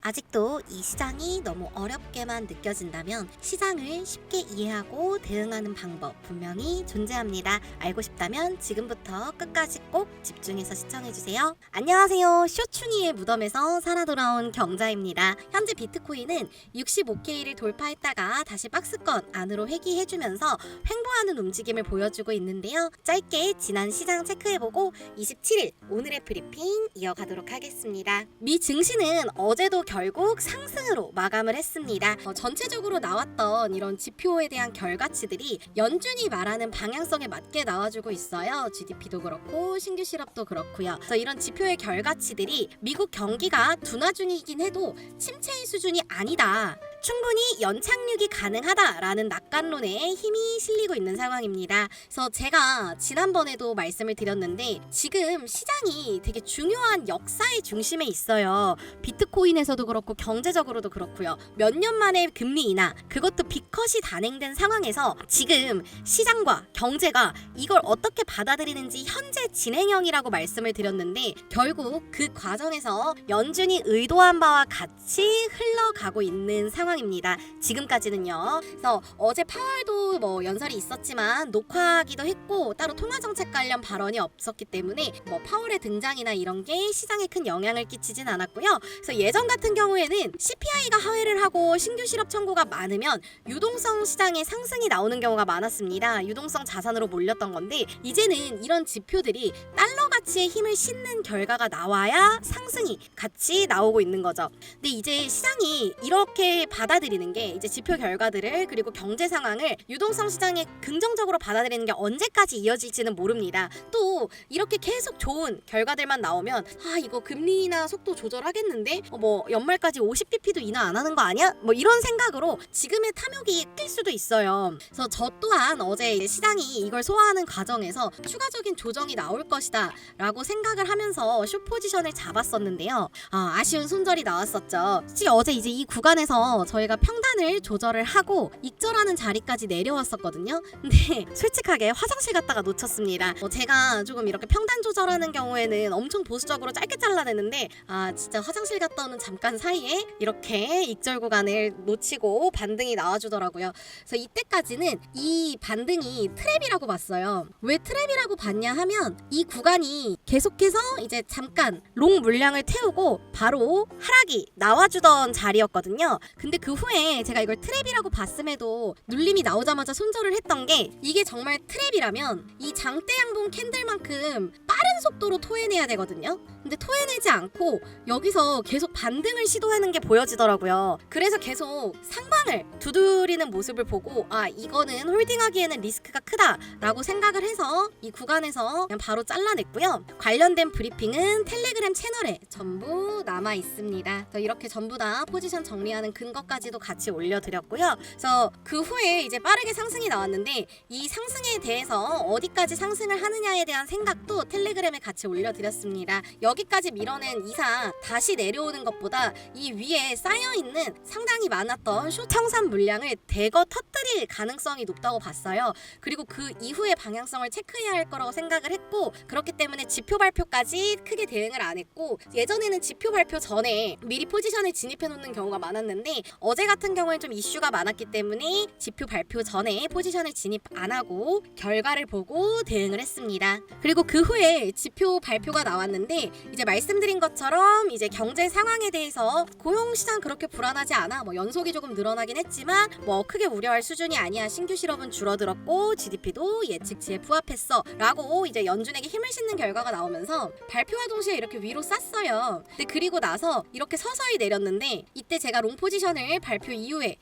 아직도 이 시장이 너무 어렵게만 느껴진다면 시장을 쉽게 이해하고 대응하는 방법 분명히 존재합니다. 알고 싶다면 지금부터 끝까지 꼭 집중해서 시청해주세요. 안녕하세요. 쇼춘이의 무덤에서 살아 돌아온 경자입니다. 현재 비트코인은 65K를 돌파했다가 다시 박스권 안으로 회귀해주면서 횡보하는 움직임을 보여주고 있는데요. 짧게 지난 시장 체크해보고 27일 오늘의 브리핑 이어가도록 하겠습니다. 미 증시는 어제도 결국 상승으로 마감을 했습니다. 전체적으로 나왔던 이런 지표에 대한 결과치들이 연준이 말하는 방향성에 맞게 나와주고 있어요. GDP도 그렇고 신규 실업도 그렇고요. 그래서 이런 지표의 결과치들이 미국 경기가 둔화 중이긴 해도 침체의 수준이 아니다. 충분히 연착륙이 가능하다라는 낙관론에 힘이 실리고 있는 상황입니다. 그래서 제가 지난번에도 말씀을 드렸는데 지금 시장이 되게 중요한 역사의 중심에 있어요. 비트코인에서도 그렇고 경제적으로도 그렇고요. 몇 년 만에 금리 인하, 그것도 빅컷이 단행된 상황에서 지금 시장과 경제가 이걸 어떻게 받아들이는지 현재 진행형이라고 말씀을 드렸는데 결국 그 과정에서 연준이 의도한 바와 같이 흘러가고 있는 상황입니다. 지금까지는요. 그래서 어제 파월도 연설이 있었지만 녹화하기도 했고 따로 통화정책 관련 발언이 없었기 때문에 파월의 등장이나 이런 게 시장에 큰 영향을 끼치진 않았고요. 그래서 예전 같은 경우에는 CPI가 하회를 하고 신규 실업 청구가 많으면 유동성 시장에 상승이 나오는 경우가 많았습니다. 유동성 자산으로 몰렸던 건데 이제는 이런 지표들이 달러 가치에 힘을 싣는 결과가 나와야 상승이 같이 나오고 있는 거죠. 근데 이제 시장이 이렇게 받아들이는 게 이제 지표 결과들을 그리고 경제 상황을 유동성 시장에 긍정적으로 받아들이는 게 언제까지 이어질지는 모릅니다. 또 이렇게 계속 좋은 결과들만 나오면 이거 금리 인하 속도 조절하겠는데 연말까지 50bp도 인하 안 하는 거 아니야? 이런 생각으로 지금의 탐욕이 낄 수도 있어요. 그래서 저 또한 어제 시장이 이걸 소화하는 과정에서 추가적인 조정이 나올 것이다 라고 생각을 하면서 숏 포지션을 잡았었는데요. 아쉬운 손절이 나왔었죠. 솔직히 어제 이제 이 구간에서 저희가 평단을 조절을 하고 익절하는 자리까지 내려왔었거든요. 근데 솔직하게 화장실 갔다가 놓쳤습니다. 제가 조금 이렇게 평단 조절하는 경우에는 엄청 보수적으로 짧게 잘라내는데 진짜 화장실 갔다 오는 잠깐 사이에 이렇게 익절 구간을 놓치고 반등이 나와주더라고요. 그래서 이때까지는 이 반등이 트랩이라고 봤어요. 왜 트랩이라고 봤냐 하면 이 구간이 계속해서 이제 잠깐 롱 물량을 태우고 바로 하락이 나와주던 자리였거든요. 근데 그 후에 제가 이걸 트랩이라고 봤음에도 눌림이 나오자마자 손절을 했던 게 이게 정말 트랩이라면 이 장대 양봉 캔들만큼 빠른 속도로 토해내야 되거든요. 근데 토해내지 않고 여기서 계속 반등을 시도하는 게 보여지더라고요. 그래서 계속 상방을 두드리는 모습을 보고 이거는 홀딩하기에는 리스크가 크다라고 생각을 해서 이 구간에서 그냥 바로 잘라냈고요. 관련된 브리핑은 텔레그램 채널에 전부 남아 있습니다. 이렇게 전부 다 포지션 정리하는 근거까지도 같이 올려드렸고요. 그래서 그 후에 이제 빠르게 상승이 나왔는데 이 상승에 대해서 어디까지 상승을 하느냐에 대한 생각도 텔레그램에 같이 올려드렸습니다. 여기까지 밀어낸 이상 다시 내려오는 것보다 이 위에 쌓여있는 상당히 많았던 숏 청산 물량을 대거 터뜨릴 가능성이 높다고 봤어요. 그리고 그 이후의 방향성을 체크해야 할 거라고 생각을 했고 그렇기 때문에 지표 발표까지 크게 대응을 안 했고 예전에는 지표 발표 전에 미리 포지션을 진입해 놓는 경우가 많았는데 어제 같은 경우에 좀 이슈가 많았기 때문에 지표 발표 전에 포지션을 진입 안 하고 결과를 보고 대응을 했습니다. 그리고 그 후에 지표 발표가 나왔는데 이제 말씀드린 것처럼 이제 경제 상황에 대해서 고용 시장 그렇게 불안하지 않아. 연속이 조금 늘어나긴 했지만 크게 우려할 수준이 아니야. 신규 실업은 줄어들었고 GDP도 예측치에 부합했어. 라고 이제 연준에게 힘을 싣는 결과가 나오면서 발표와 동시에 이렇게 위로 쌌어요. 근데 그리고 나서 이렇게 서서히 내렸는데 이때 제가 롱 포지션을 발표 이후에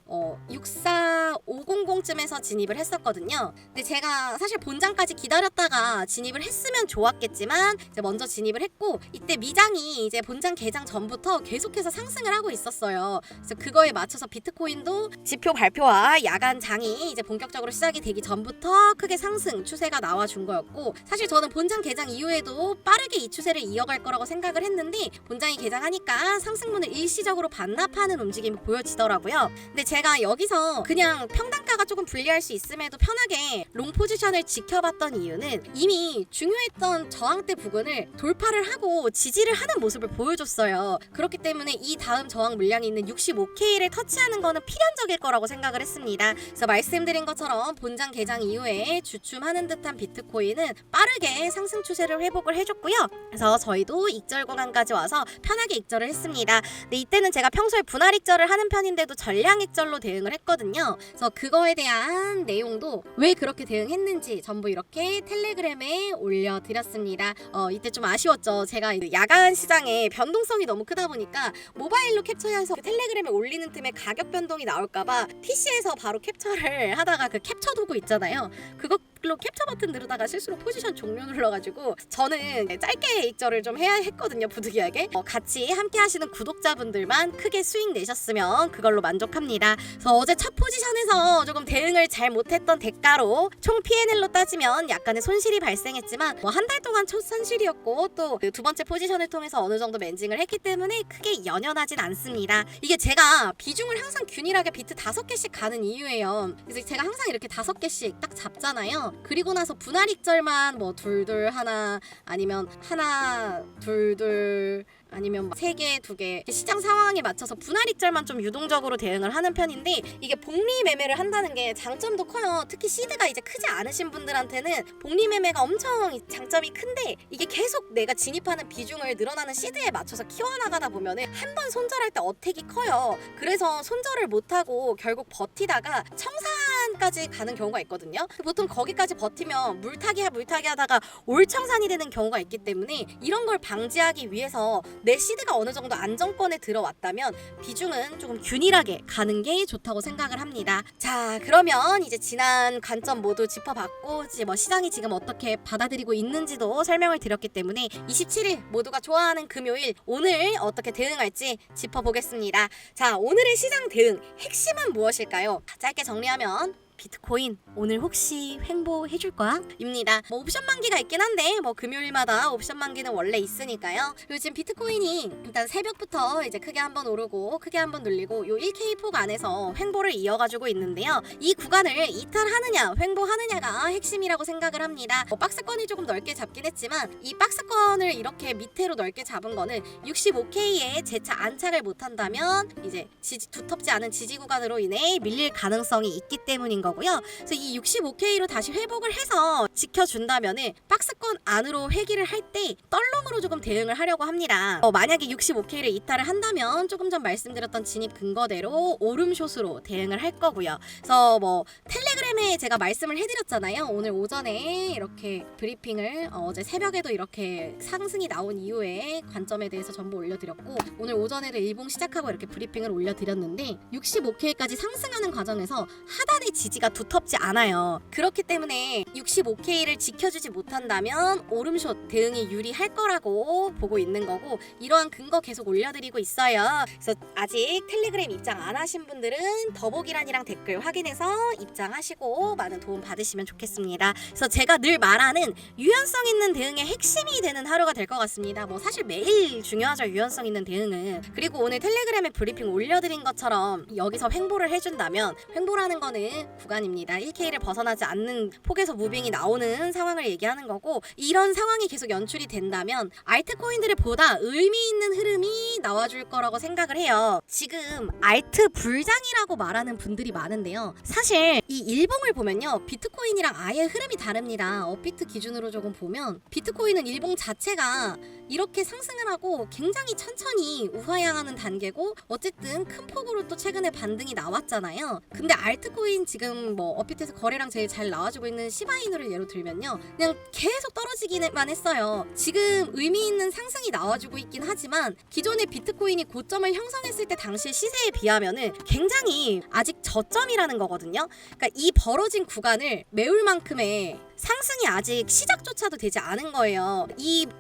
64500쯤에서 진입을 했었거든요. 근데 제가 사실 본장까지 기다렸다가 진입을 했으면 좋았겠지만 이제 먼저 진입을 했고 이때 미장이 이제 본장 개장 전부터 계속해서 상승을 하고 있었어요. 그래서 그거에 맞춰서 비트코인도 지표 발표와 야간 장이 이제 본격적으로 시작이 되기 전부터 크게 상승 추세가 나와준 거였고 사실 저는 본장 개장 이후에도 빠르게 이 추세를 이어갈 거라고 생각을 했는데 본장이 개장하니까 상승분을 일시적으로 반납하는 움직임이 보여지더라고요. 근데 제가 여기서 그냥 평단가가 조금 불리할 수 있음에도 편하게 롱 포지션을 지켜봤던 이유는 이미 중요했던 저항대 부근을 돌파를 하고 또 지지를 하는 모습을 보여줬어요. 그렇기 때문에 이 다음 저항 물량이 있는 65K를 터치하는 거는 필연적일 거라고 생각을 했습니다. 그래서 말씀드린 것처럼 본장 개장 이후에 주춤하는 듯한 비트코인은 빠르게 상승 추세를 회복을 해줬고요. 그래서 저희도 익절 구간까지 와서 편하게 익절을 했습니다. 근데 이때는 제가 평소에 분할 익절을 하는 편인데도 전량 익절로 대응을 했거든요. 그래서 그거에 대한 내용도 왜 그렇게 대응했는지 전부 이렇게 텔레그램에 올려드렸습니다. 이때 좀 아쉬웠죠. 제가 야간 시장에 변동성이 너무 크다 보니까 모바일로 캡처해서 텔레그램에 올리는 틈에 가격 변동이 나올까봐 PC에서 바로 캡처를 하다가 그 캡처 도구 있잖아요. 그걸로 캡처 버튼 누르다가 실수로 포지션 종료 눌러가지고 저는 짧게 익절을 좀 해야 했거든요. 부득이하게. 같이 함께 하시는 구독자분들만 크게 수익 내셨으면 그걸로 만족합니다. 그래서 어제 첫 포지션에서 조금 대응을 잘 못했던 대가로 총 P&L로 따지면 약간의 손실이 발생했지만 한 달 동안 첫 손실이었고 또 두 번째 포지션을 통해서 어느 정도 맨징을 했기 때문에 크게 연연하진 않습니다. 이게 제가 비중을 항상 균일하게 비트 5개씩 가는 이유예요. 그래서 제가 항상 이렇게 5개씩 딱 잡잖아요. 그리고 나서 분할 익절만 뭐 둘둘 하나 아니면 하나 둘둘 아니면 3개, 2개 시장 상황에 맞춰서 분할 익절만 좀 유동적으로 대응을 하는 편인데 이게 복리 매매를 한다는 게 장점도 커요. 특히 시드가 이제 크지 않으신 분들한테는 복리 매매가 엄청 장점이 큰데 이게 계속 내가 진입하는 비중을 늘어나는 시드에 맞춰서 키워나가다 보면은 한 번 손절할 때 어택이 커요. 그래서 손절을 못하고 결국 버티다가 청산까지 가는 경우가 있거든요. 보통 거기까지 버티면 물타기 하다가 올청산이 되는 경우가 있기 때문에 이런 걸 방지하기 위해서 내 시드가 어느 정도 안정권에 들어왔다면 비중은 조금 균일하게 가는 게 좋다고 생각을 합니다. 자, 그러면 이제 지난 관점 모두 짚어봤고 이제 뭐 시장이 지금 어떻게 받아들이고 있는지도 설명을 드렸기 때문에 27일 모두가 좋아하는 금요일 오늘 어떻게 대응할지 짚어보겠습니다. 자, 오늘의 시장 대응 핵심은 무엇일까요? 짧게 정리하면 비트코인 오늘 혹시 횡보해줄 거야? 입니다. 뭐 옵션 만기가 있긴 한데 뭐 금요일마다 옵션 만기는 원래 있으니까요. 그리고 지금 비트코인이 일단 새벽부터 이제 크게 한번 오르고 크게 한번 눌리고 요 1K 폭 안에서 횡보를 이어가지고 있는데요. 이 구간을 이탈하느냐 횡보하느냐가 핵심이라고 생각을 합니다. 박스권을 조금 넓게 잡긴 했지만 이 박스권을 이렇게 밑으로 넓게 잡은 거는 65K에 재차 안착을 못한다면 이제 두텁지 않은 지지 구간으로 인해 밀릴 가능성이 있기 때문인 거고요. 그래서 이 65K로 다시 회복을 해서 지켜준다면은 박스권 안으로 회귀를 할 때 떨롱으로 조금 대응을 하려고 합니다. 만약에 65K를 이탈을 한다면 조금 전 말씀드렸던 진입 근거대로 오름숏으로 대응을 할 거고요. 그래서 뭐 텔레그램에 제가 말씀을 해드렸잖아요. 오늘 오전에 이렇게 브리핑을 어제 새벽에도 이렇게 상승이 나온 이후에 관점에 대해서 전부 올려드렸고 오늘 오전에도 일봉 시작하고 이렇게 브리핑을 올려드렸는데 65K까지 상승하는 과정에서 하단의 지지가 두텁지 않아요. 그렇기 때문에 65K를 지켜주지 못한다면 오름숏 대응이 유리할 거라고 보고 있는 거고 이러한 근거 계속 올려드리고 있어요. 그래서 아직 텔레그램 입장 안 하신 분들은 더보기란이랑 댓글 확인해서 입장하시고 많은 도움 받으시면 좋겠습니다. 그래서 제가 늘 말하는 유연성 있는 대응의 핵심이 되는 하루가 될 것 같습니다. 뭐 사실 매일 중요하죠. 유연성 있는 대응은. 그리고 오늘 텔레그램에 브리핑 올려드린 것처럼 여기서 횡보를 해준다면 횡보라는 거는 구간입니다. 1K를 벗어나지 않는 폭에서 무빙이 나오는 상황을 얘기하는 거고 이런 상황이 계속 연출이 된다면 알트코인들을 보다 의미 있는 흐름이 나와줄 거라고 생각을 해요. 지금 알트 불장이라고 말하는 분들이 많은데요. 사실 이 일봉을 보면요. 비트코인이랑 아예 흐름이 다릅니다. 업비트 기준으로 조금 보면 비트코인은 일봉 자체가 이렇게 상승을 하고 굉장히 천천히 우하향하는 단계고 어쨌든 큰 폭으로 또 최근에 반등이 나왔잖아요. 근데 알트코인 지금 뭐 업비트에서 거래량 제일 잘 나와주고 있는 시바이누를 예로 들면요. 그냥 계속 떨어지기만 했어요. 지금 의미 있는 상승이 나와주고 있긴 하지만 기존의 비트코인이 고점을 형성했을 때 당시 시세에 비하면은 굉장히 아직 저점이라는 거거든요. 그러니까 이 벌어진 구간을 메울 만큼의 상승이 아직 시작조차도 되지 않은 거예요.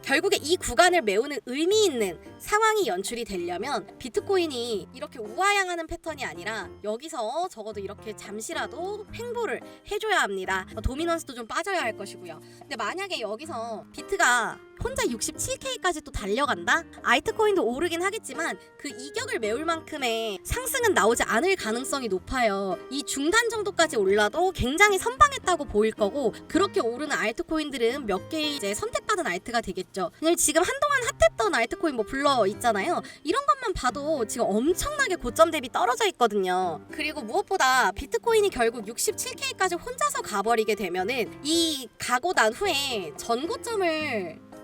결국에 이 구간을 메우는 의미 있는 상황이 연출이 되려면 비트코인이 이렇게 우하향하는 패턴이 아니라 여기서 적어도 이렇게 잠시라도 횡보를 해줘야 합니다. 도미넌스도 좀 빠져야 할 것이고요. 근데 만약에 여기서 비트가 혼자 67K까지 또 달려간다? 알트코인도 오르긴 하겠지만 그 이격을 메울 만큼의 상승은 나오지 않을 가능성이 높아요. 이 중단 정도까지 올라도 굉장히 선방했다고 보일 거고, 그렇게 오르는 알트코인들은 몇 개의 이제 선택받은 알트가 되겠죠. 왜냐면 지금 한동안 핫했던 알트코인 뭐 불러 있잖아요. 이런 것만 봐도 지금 엄청나게 고점 대비 떨어져 있거든요. 그리고 무엇보다 비트코인이 결국 67K까지 혼자서 가버리게 되면은 이 가고 난 후에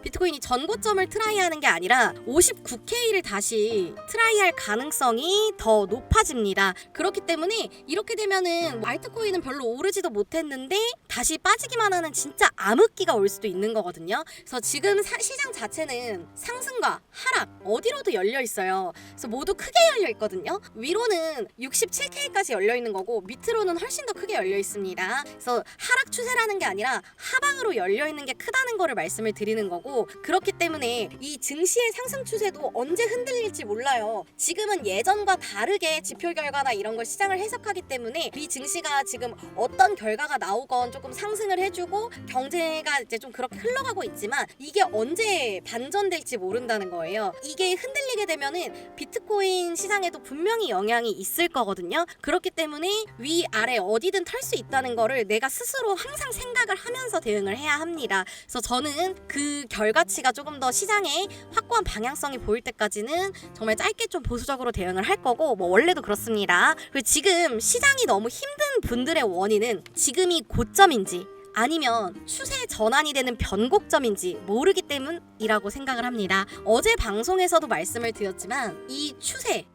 비트코인이 전고점을 트라이하는 게 아니라 59K를 다시 트라이할 가능성이 더 높아집니다. 그렇기 때문에 이렇게 되면은 알트코인은 별로 오르지도 못했는데 다시 빠지기만 하는 진짜 암흑기가 올 수도 있는 거거든요. 그래서 지금 시장 자체는 상승과 하락 어디로도 열려 있어요. 그래서 모두 크게 열려 있거든요. 위로는 67K까지 열려 있는 거고 밑으로는 훨씬 더 크게 열려 있습니다. 그래서 하락 추세라는 게 아니라 하방으로 열려 있는 게 크다는 거를 말씀을 드리는 거고, 그렇기 때문에 이 증시의 상승 추세도 언제 흔들릴지 몰라요. 지금은 예전과 다르게 지표 결과나 이런 걸 시장을 해석하기 때문에 이 증시가 지금 어떤 결과가 나오건 조금 상승을 해주고 경제가 이제 좀 그렇게 흘러가고 있지만 이게 언제 반전될지 모른다는 거예요. 이게 흔들리게 되면은 비트코인 시장에도 분명히 영향이 있을 거거든요. 그렇기 때문에 위아래 어디든 털 수 있다는 거를 내가 스스로 항상 생각을 하면서 대응을 해야 합니다. 그래서 저는 그 결과치가 조금 더 시장에 확고한 방향성이 보일 때까지는 정말 짧게 좀 보수적으로 대응을 할 거고, 뭐 원래도 그렇습니다. 그리고 지금 시장이 너무 힘든 분들의 원인은 지금이 고점인지 아니면 추세 전환이 되는 변곡점인지 모르기 때문이라고 생각을 합니다. 어제 방송에서도 말씀을 드렸지만 이 추세의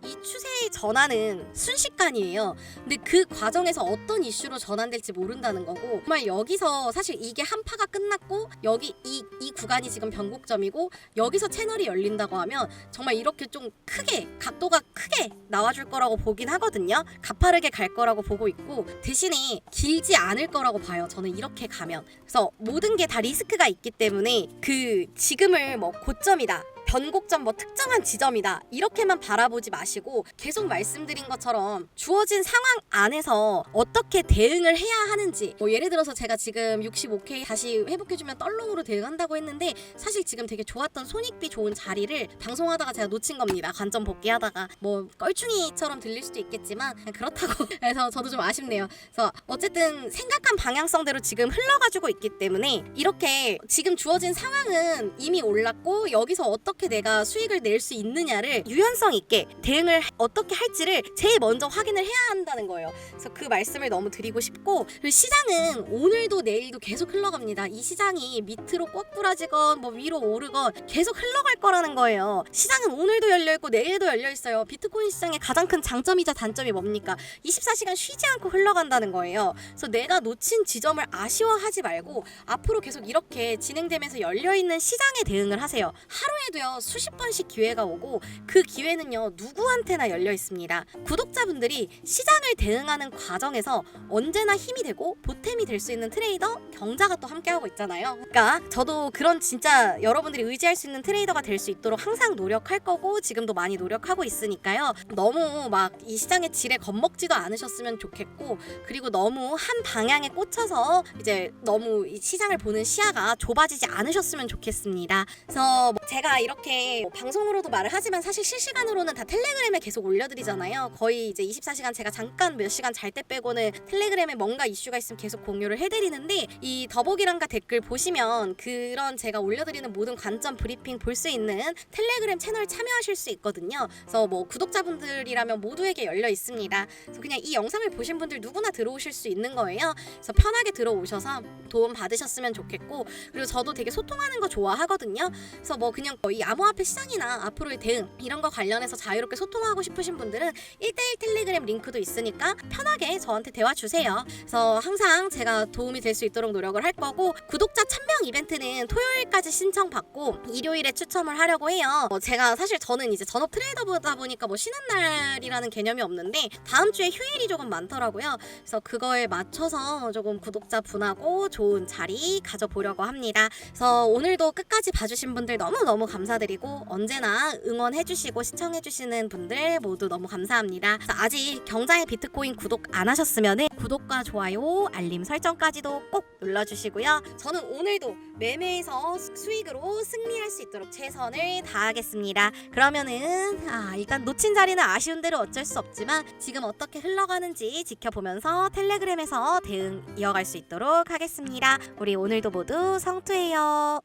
전환은 순식간이에요. 근데 그 과정에서 어떤 이슈로 전환될지 모른다는 거고, 정말 여기서 사실 이게 한파가 끝났고 여기 이 구간이 지금 변곡점이고 여기서 채널이 열린다고 하면 정말 이렇게 좀 크게 각도가 크게 나와줄 거라고 보긴 하거든요. 가파르게 갈 거라고 보고 있고, 대신에 길지 않을 거라고 봐요. 저는 이렇게 가면. 그래서 모든 게 다 리스크가 있기 때문에 그 지금을 뭐 고점이다, 변곡점 뭐 특정한 지점이다 이렇게만 바라보지 마시고, 계속 말씀드린 것처럼 주어진 상황 안에서 어떻게 대응을 해야 하는지, 뭐 예를 들어서 제가 지금 65K 다시 회복해주면 떨롱으로 대응한다고 했는데 사실 지금 되게 좋았던 손익비 좋은 자리를 방송하다가 제가 놓친 겁니다. 관점 복귀하다가. 뭐 껄충이처럼 들릴 수도 있겠지만 그냥 그렇다고 해서 저도 좀 아쉽네요. 그래서 어쨌든 생각한 방향성대로 지금 흘러가지고 있기 때문에 이렇게 지금 주어진 상황은 이미 올랐고 여기서 어떻게 내가 수익을 낼 수 있느냐를 유연성 있게 대응을 어떻게 할지를 제일 먼저 확인을 해야 한다는 거예요. 그래서 그 말씀을 너무 드리고 싶고, 그리고 시장은 오늘도 내일도 계속 흘러갑니다. 이 시장이 밑으로 꼬꾸라지건 뭐 위로 오르건 계속 흘러갈 거라는 거예요. 시장은 오늘도 열려있고 내일도 열려있어요. 비트코인 시장의 가장 큰 장점이자 단점이 뭡니까? 24시간 쉬지 않고 흘러간다는 거예요. 그래서 내가 놓친 지점을 아쉬워하지 말고 앞으로 계속 이렇게 진행되면서 열려있는 시장에 대응을 하세요. 하루에도요 수십 번씩 기회가 오고 그 기회는요 누구한테나 열려 있습니다. 구독자분들이 시장을 대응하는 과정에서 언제나 힘이 되고 보탬이 될 수 있는 트레이더 경자가 또 함께하고 있잖아요. 그러니까 저도 그런 진짜 여러분들이 의지할 수 있는 트레이더가 될 수 있도록 항상 노력할 거고 지금도 많이 노력하고 있으니까요. 너무 막 이 시장의 질에 겁먹지도 않으셨으면 좋겠고, 그리고 너무 한 방향에 꽂혀서 이제 너무 이 시장을 보는 시야가 좁아지지 않으셨으면 좋겠습니다. 그래서 제가 이렇게 방송으로도 말을 하지만 사실 실시간으로는 다 텔레그램에 계속 올려드리잖아요. 거의 이제 24시간 제가 잠깐 몇 시간 잘 때 빼고는 텔레그램에 뭔가 이슈가 있으면 계속 공유를 해드리는데, 이 더보기란과 댓글 보시면 그런 제가 올려드리는 모든 관점 브리핑 볼 수 있는 텔레그램 채널 참여하실 수 있거든요. 그래서 뭐 구독자분들이라면 모두에게 열려 있습니다. 그래서 그냥 이 영상을 보신 분들 누구나 들어오실 수 있는 거예요. 그래서 편하게 들어오셔서 도움 받으셨으면 좋겠고, 그리고 저도 되게 소통하는 거 좋아하거든요. 그래서 뭐 그냥 이 암호화폐 시장이나 앞으로의 대응 이런 거 관련해서 자유롭게 소통하고 싶으신 분들은 1대1 텔레그램 링크도 있으니까 편하게 저한테 대화 주세요. 그래서 항상 제가 도움이 될 수 있도록 노력을 할 거고, 구독자 1000명 이벤트는 토요일까지 신청받고 일요일에 추첨을 하려고 해요. 제가 사실 저는 이제 전업 트레이더보다 보니까 뭐 쉬는 날이라는 개념이 없는데 다음 주에 휴일이 조금 많더라고요. 그래서 그거에 맞춰서 조금 구독자 분하고 좋은 자리 가져보려고 합니다. 그래서 오늘도 끝까지 봐주신 분들 너무너무 감사드립니다. 감사드리고 언제나 응원해주시고 시청해주시는 분들 모두 너무 감사합니다. 아직 경자의 비트코인 구독 안 하셨으면 구독과 좋아요, 알림 설정까지도 꼭 눌러주시고요. 저는 오늘도 매매에서 수익으로 승리할 수 있도록 최선을 다하겠습니다. 그러면은 일단 놓친 자리는 아쉬운 대로 어쩔 수 없지만 지금 어떻게 흘러가는지 지켜보면서 텔레그램에서 대응 이어갈 수 있도록 하겠습니다. 우리 오늘도 모두 성투해요.